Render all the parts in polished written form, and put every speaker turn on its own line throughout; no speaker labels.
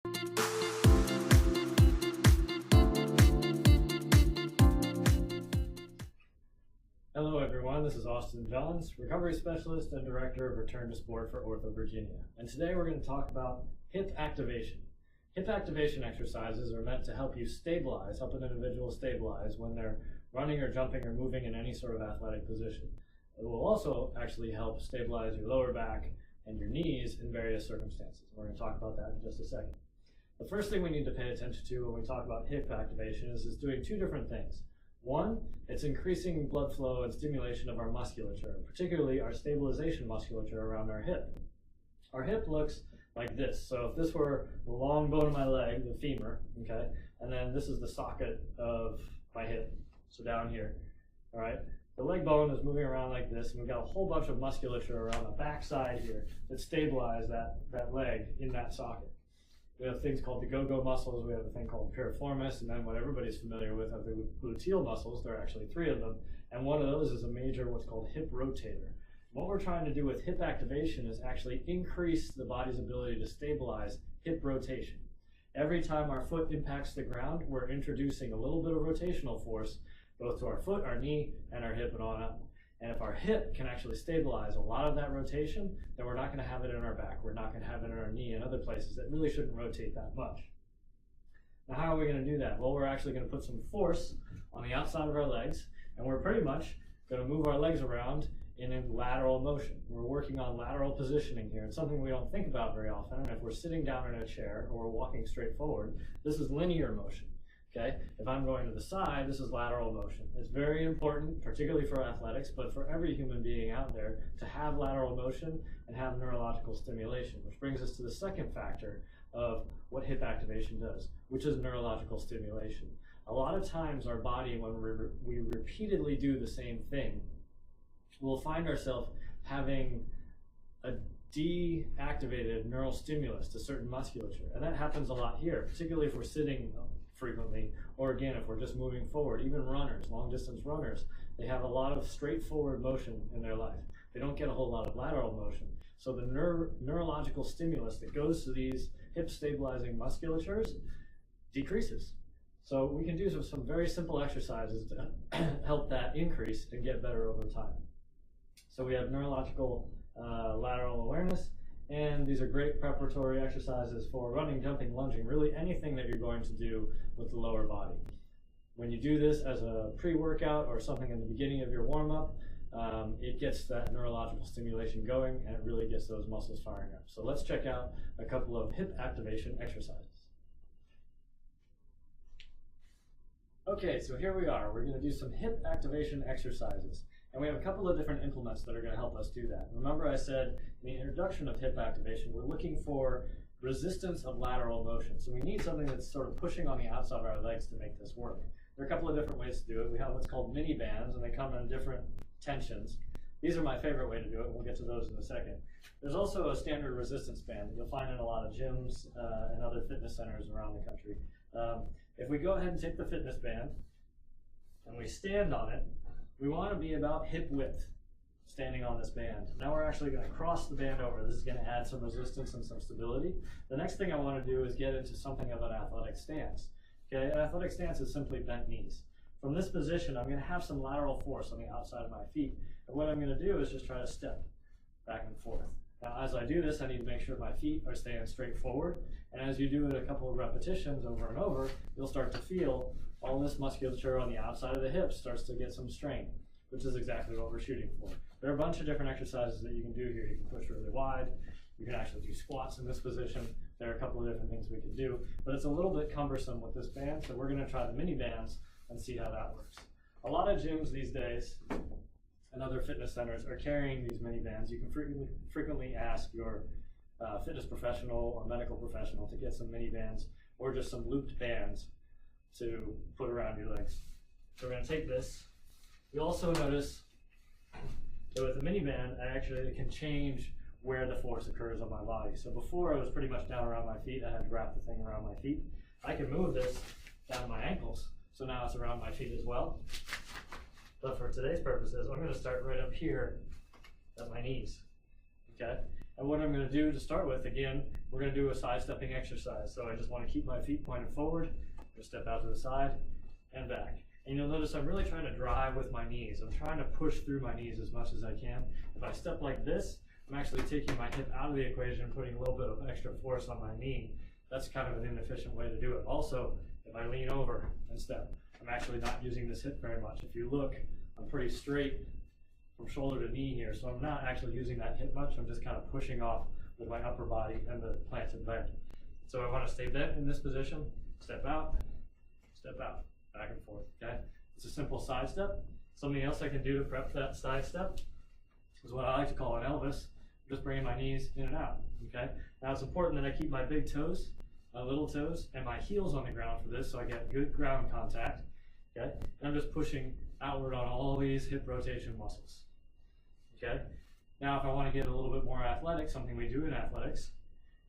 Hello everyone, this is Austin Johns, recovery specialist and director of Return to Sport for OrthoVirginia. And today we're going to talk about hip activation. Hip activation exercises are meant to help you stabilize, help an individual stabilize when they're running or jumping or moving in any sort of athletic position. It will also actually help stabilize your lower back and your knees in various circumstances. We're going to talk about that in just a second. The first thing we need to pay attention to when we talk about hip activation is doing two different things. One, it's increasing blood flow and stimulation of our musculature, particularly our stabilization musculature around our hip. Our hip looks like this. So if this were the long bone of my leg, the femur, okay, and then this is the socket of my hip, so down here, all right? The leg bone is moving around like this, and we've got a whole bunch of musculature around the back side here that stabilize that leg in that socket. We have things called the go-go muscles, we have a thing called piriformis, and then what everybody's familiar with are the gluteal muscles. There are actually three of them, and one of those is a major what's called hip rotator. What we're trying to do with hip activation is actually increase the body's ability to stabilize hip rotation. Every time our foot impacts the ground, we're introducing a little bit of rotational force both to our foot, our knee, and our hip and on up. And if our hip can actually stabilize a lot of that rotation, then we're not going to have it in our back, we're not going to have it in our knee and other places that really shouldn't rotate that much. Now how are we going to do that? Well, we're actually going to put some force on the outside of our legs, and we're pretty much going to move our legs around in a lateral motion. We're working on lateral positioning here. It's something we don't think about very often, and if we're sitting down in a chair or we're walking straight forward, this is linear motion. Okay, if I'm going to the side, this is lateral motion. It's very important, particularly for athletics, but for every human being out there, to have lateral motion and have neurological stimulation, which brings us to the second factor of what hip activation does, which is neurological stimulation. A lot of times our body, when we repeatedly do the same thing, we'll find ourselves having a deactivated neural stimulus to certain musculature. And that happens a lot here, particularly if we're sitting frequently, or again, if we're just moving forward. Even runners, long distance runners, they have a lot of straightforward motion in their life. They don't get a whole lot of lateral motion. So the neurological stimulus that goes to these hip stabilizing musculatures decreases. So we can do some very simple exercises to help that increase and get better over time. So we have neurological lateral awareness, and these are great preparatory exercises for running, jumping, lunging, really anything that you're going to do with the lower body. When you do this as a pre-workout or something in the beginning of your warm-up, it gets that neurological stimulation going, and it really gets those muscles firing up. So let's check out a couple of hip activation exercises. Okay, so here we are. We're going to do some hip activation exercises. And we have a couple of different implements that are going to help us do that. Remember I said in the introduction of hip activation, we're looking for resistance of lateral motion. So we need something that's sort of pushing on the outside of our legs to make this work. There are a couple of different ways to do it. We have what's called mini bands, and they come in different tensions. These are my favorite way to do it. We'll get to those in a second. There's also a standard resistance band that you'll find in a lot of gyms and other fitness centers around the country. If we go ahead and take the fitness band and we stand on it, we want to be about hip width standing on this band. Now we're actually going to cross the band over. This is going to add some resistance and some stability. The next thing I want to do is get into something of an athletic stance. Okay, an athletic stance is simply bent knees. From this position, I'm going to have some lateral force on the outside of my feet. And what I'm going to do is just try to step back and forth. Now, as I do this, I need to make sure my feet are staying straight forward. And as you do it a couple of repetitions over and over, you'll start to feel all this musculature on the outside of the hips starts to get some strain, which is exactly what we're shooting for. There are a bunch of different exercises that you can do here. You can push really wide. You can actually do squats in this position. There are a couple of different things we can do, but it's a little bit cumbersome with this band, so we're going to try the mini bands and see how that works. A lot of gyms these days and other fitness centers are carrying these mini bands. You can frequently ask your fitness professional or medical professional to get some mini bands or just some looped bands to put around your legs. So we're going to take this. You also notice that with the mini band, I actually can change where the force occurs on my body. So before, it was pretty much down around my feet. I had to wrap the thing around my feet. I can move this down my ankles, so now it's around my feet as well. But for today's purposes, I'm going to start right up here at my knees. Okay? And what I'm going to do to start with, again, we're going to do a side-stepping exercise. So I just want to keep my feet pointed forward, just step out to the side and back. And you'll notice I'm really trying to drive with my knees. I'm trying to push through my knees as much as I can. If I step like this, I'm actually taking my hip out of the equation, putting a little bit of extra force on my knee. That's kind of an inefficient way to do it. Also, if I lean over and step, I'm actually not using this hip very much. If you look, I'm pretty straight from shoulder to knee here, so I'm not actually using that hip much. I'm just kind of pushing off with my upper body and the planted leg. So I want to stay bent in this position, step out, back and forth, okay? It's a simple side step. Something else I can do to prep that side step is what I like to call an Elvis. I'm just bringing my knees in and out, okay? Now it's important that I keep my big toes, my little toes, and my heels on the ground for this so I get good ground contact, okay? And I'm just pushing outward on all these hip rotation muscles, okay? Now if I want to get a little bit more athletic, something we do in athletics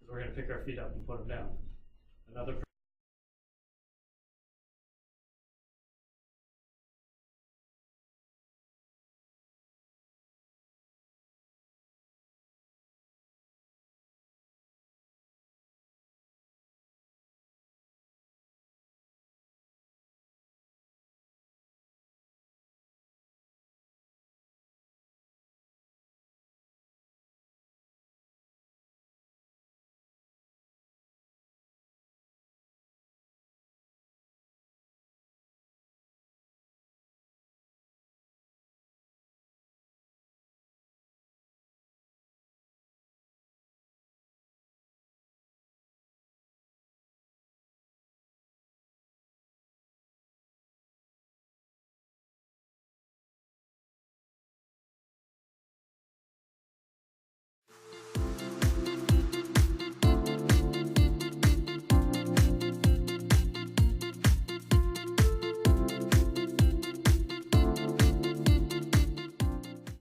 is we're going to pick our feet up and put them down. Another